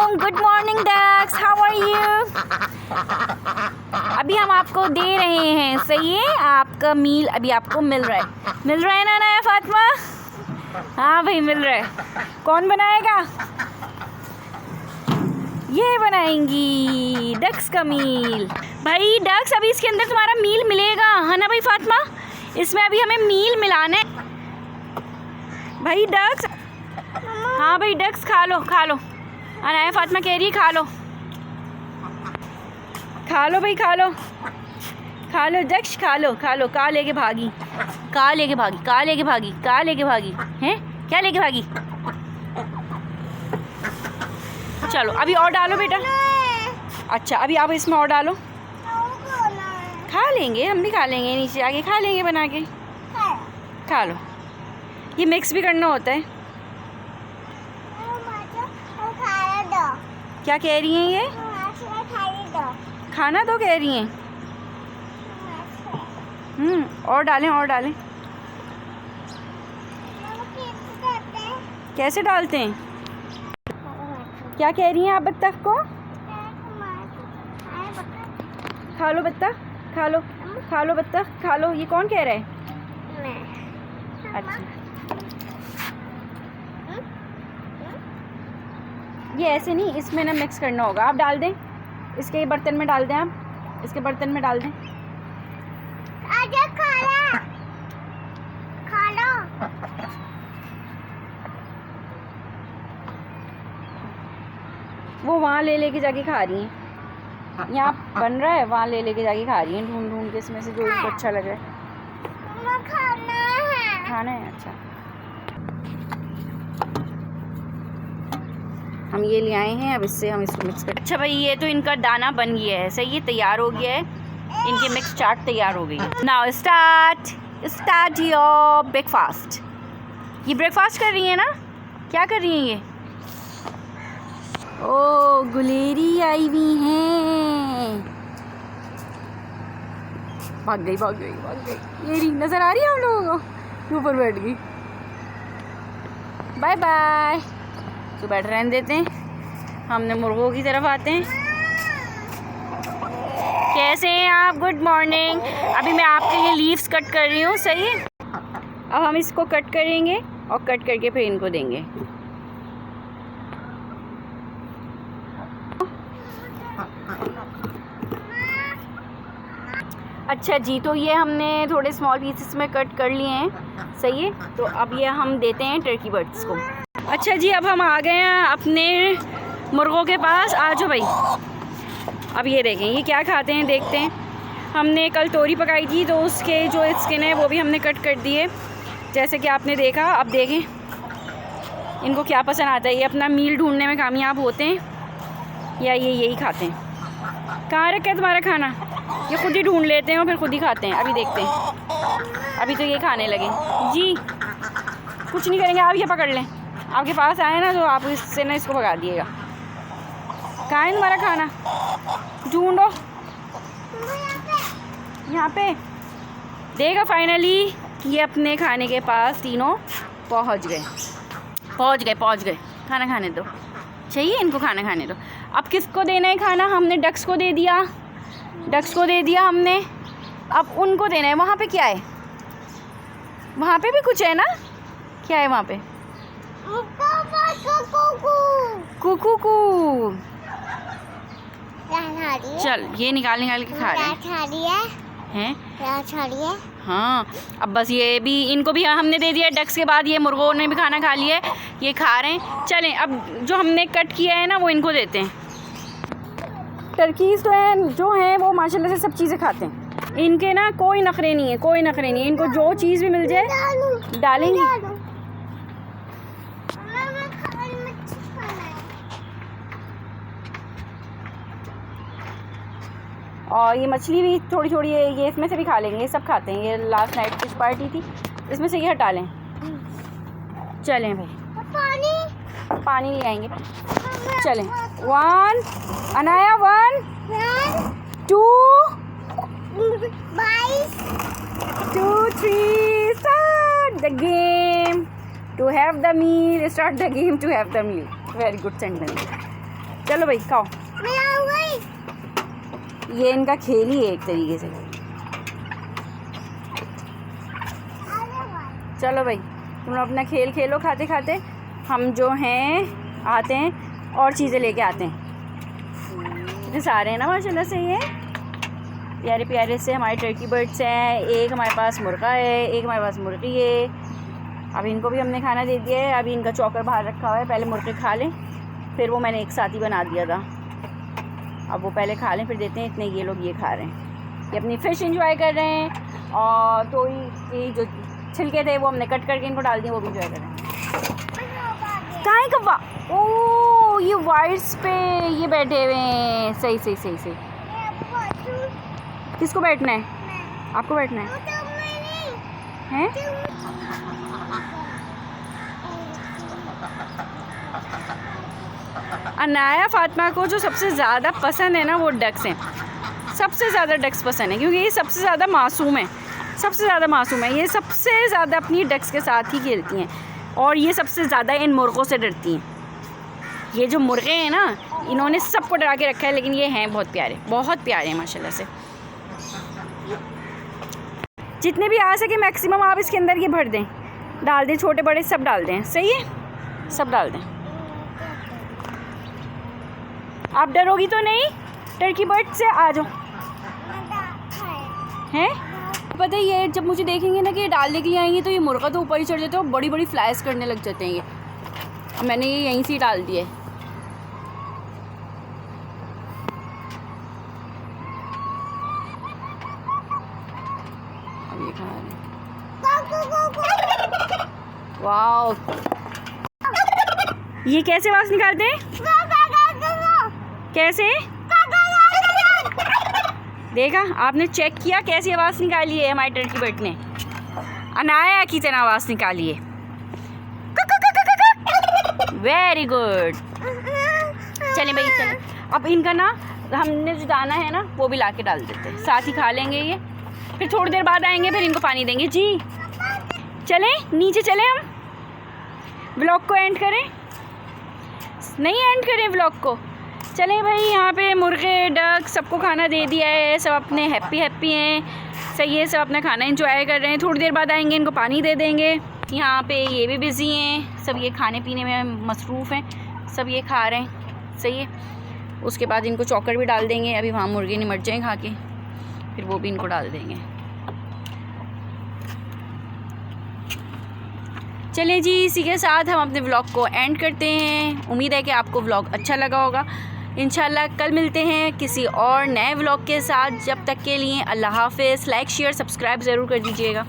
Morning, good morning ducks, how are you? अभी हम आपको दे रहे हैं, सही है, आपका मील अभी आपको मिल रहा है ना नया फातिमा? हाँ भाई मिल रहा है। कौन बनाएगा? ये बनाएंगी डक्स का मील। भाई डक्स अभी इसके अंदर तुम्हारा मील मिलेगा, है ना भाई फातिमा? इसमें अभी हमें मील मिलाना है भाई डक्स। हाँ भाई डक्स खा लो अनाया फातिमा कह रही है खा लो भाई खा लो डक्स खा लो। कहाँ लेके भागी हैं? क्या लेके भागी? चलो अभी और डालो बेटा। अच्छा अभी आप इसमें और डालो। खा लेंगे, हम भी खा लेंगे, नीचे आके खा लेंगे बना के। खा लो। ये मिक्स भी करना होता है। क्या कह रही हैं ये? खाना तो कह रही हैं। और डालें। कैसे डालते हैं? क्या कह रही हैं आप बत्तख को? खा लो बत्तख, खा लो बत्तख, खा लो। ये कौन कह रहा है? मैं। अच्छा ये ऐसे नहीं, इसमें ना मिक्स करना होगा। आप डाल दें, इसके बर्तन में डाल दें, आप इसके बर्तन में डाल दें। आजा खा लो। वो वहाँ लेके जाके खा रही हैं। यहाँ बन रहा है, वहाँ लेके जाके खा रही हैं, ढूंढ के इसमें से जो उसको अच्छा लग रहा है। खाना है। अच्छा हम ये ले आए हैं, अब इससे हम इसको मिक्स करें। अच्छा भाई ये तो इनका दाना बन गया है, सही है, तैयार हो गया है। इनकी मिक्स चाट तैयार हो गई है। Now start your breakfast. ये ब्रेकफास्ट कर रही है ना? क्या कर रही हैं ये? ओ गुलेरी आई हुई हैं। भाग गई। ये रही, नजर आ रही है हम लोगों को? ऊपर बैठ गई। Bye bye. तो बैठ रहने देते हैं, हमने मुर्गों की तरफ आते हैं। कैसे हैं आप? Good morning. अभी मैं आपके लिए लीव्स कट कर रही हूँ, सही है। अब हम इसको कट करेंगे और कट करके फिर इनको देंगे। अच्छा जी, तो ये हमने थोड़े स्मॉल पीसेस में कट कर लिए हैं, सही है। तो अब ये हम देते हैं टर्की बर्ड्स को। अच्छा जी, अब हम आ गए हैं अपने मुर्गों के पास। आ जाओ भाई। अब ये देखें ये क्या खाते हैं, देखते हैं। हमने कल तोरी पकाई थी, तो उसके जो स्किन है वो भी हमने कट कर दिए, जैसे कि आपने देखा। अब देखें इनको क्या पसंद आता है। ये अपना मील ढूंढने में कामयाब होते हैं या ये यही खाते हैं? कहाँ रखा है तुम्हारा खाना? ये खुद ही ढूंढ लेते हैं और फिर खुद ही खाते हैं। अभी देखते हैं। अभी तो ये खाने लगे जी। कुछ नहीं करेंगे, आप ये पकड़ लें। आपके पास आए ना तो आप इससे ना इसको भगा दिएगा। कहाँ है तुम्हारा खाना? ढूंढो। यहाँ पे देखो, फाइनली ये अपने खाने के पास तीनों पहुँच गए। खाना खाने दो, चाहिए इनको खाना खाने दो। अब किसको देना है खाना? हमने डक्स को दे दिया हमने। अब उनको देना है। वहाँ पे क्या है? वहाँ पे भी कुछ है ना? क्या है वहाँ पे? कुकू। चल ये निकाल के खा रहे हैं। हाँ अब बस ये भी, इनको भी हमने दे दिया। डक्स के बाद ये मुर्गों ने भी खाना खा लिया है, ये खा रहे हैं। चलें अब जो हमने कट किया है ना वो इनको देते हैं। टर्कीज़ तो हैं जो हैं वो माशाल्लाह से सब चीज़ें खाते हैं। इनके ना कोई नखरे नहीं है। इनको जो चीज़ भी मिल जाए डालेंगी। और ये मछली भी थोड़ी ये इसमें से भी खा लेंगे। ये सब खाते हैं। ये लास्ट नाइट फिश पार्टी थी, इसमें से ये हटा लें। चलें भाई, पानी ले आएंगे। चलें। 1 Anaya 1 2 2 3 start the game to have the meal. Start the game to have the meal. Very good sentence. चलो भाई खाओ। ये इनका खेल ही है एक तरीके से। चलो भाई तुम लोग अपना खेल खेलो खाते खाते, हम जो हैं आते हैं और चीज़ें लेके आते हैं। कितने सारे हैं ना माशाल्लाह से, ये प्यारे प्यारे से हमारे टर्की बर्ड्स हैं। एक हमारे पास मुर्गा है, एक हमारे पास मुर्गी है। अब इनको भी हमने खाना दे दिया है। अभी इनका चौकर बाहर रखा हुआ है, पहले मुर्गे खा लें, फिर वो मैंने एक साथ ही बना दिया था। अब वो पहले खा लें फिर देते हैं। इतने ये लोग ये खा रहे हैं, ये अपनी फ़िश एंजॉय कर रहे हैं। और तो ये जो छिलके थे वो हमने कट करके इनको डाल दिए, वो भी एंजॉय कर रहे हैं। कहाँ है कौवा? ओह ये वाइट्स पे ये बैठे हुए हैं। सही सही सही सही। किसको बैठना है? आपको बैठना है? अनाया फातिमा को जो सबसे ज़्यादा पसंद है ना वो डक्स हैं। सबसे ज़्यादा डक्स पसंद है क्योंकि ये सबसे ज़्यादा मासूम है, सबसे ज़्यादा मासूम है। ये सबसे ज़्यादा अपनी डक्स के साथ ही खेलती हैं और ये सबसे ज़्यादा इन मुर्गों से डरती हैं। ये जो मुर्गे हैं ना इन्होंने सबको डरा के रखा है, लेकिन ये हैं बहुत प्यारे हैं माशाल्लाह से। जितने भी आ सके मैक्सिमम आप इसके अंदर ये भर दें, डाल दें, छोटे बड़े सब डाल दें। सही है, सब डाल दें। आप डरोगी तो नहीं टर्की बर्ड से? आ जाओ। हैं पता है ये जब मुझे देखेंगे ना कि ये डालने के लिए आएंगे तो ये मुर्गा तो ऊपर ही चढ़ जाते हैं और बड़ी बड़ी फ्लाइज करने लग जाते हैं। ये मैंने ये यहीं से ही डाल दिए। अब ये खा रहे हैं। वाओ, ये कैसे आवाज़ निकालते हैं? कैसे? देखा आपने, चेक किया कैसी आवाज़ निकाली है हमारे टर्की बर्ड ने? अनाया की तरह आवाज़ निकाली है। Very good. चलें भाई चलें। अब इनका ना हमने जो दाना है ना वो भी ला के डाल देते हैं, साथ ही खा लेंगे ये। फिर थोड़ी देर बाद आएंगे, फिर इनको पानी देंगे। जी चलें नीचे चलें, हम व्लॉग को एंड करें? नहीं एंड करें व्लॉग को? चलें भाई, यहाँ पे मुर्गे डक सबको खाना दे दिया है, सब अपने हैप्पी हैं। सही है, सब अपना खाना एंजॉय कर रहे हैं। थोड़ी देर बाद आएंगे, इनको पानी दे देंगे। यहाँ पे ये भी बिज़ी हैं, सब ये खाने पीने में मसरूफ़ हैं, सब ये खा रहे हैं। सही है, उसके बाद इनको चौकर भी डाल देंगे। अभी वहाँ मुर्गे नहीं मर जाएँ खा के, फिर वो भी इनको डाल देंगे। चलें जी, इसी के साथ हम अपने व्लॉग को एंड करते हैं। उम्मीद है कि आपको व्लॉग अच्छा लगा होगा। इंशाल्लाह कल मिलते हैं किसी और नए व्लॉग के साथ। जब तक के लिए अल्लाह हाफ़िज़। लाइक शेयर सब्सक्राइब ज़रूर कर दीजिएगा।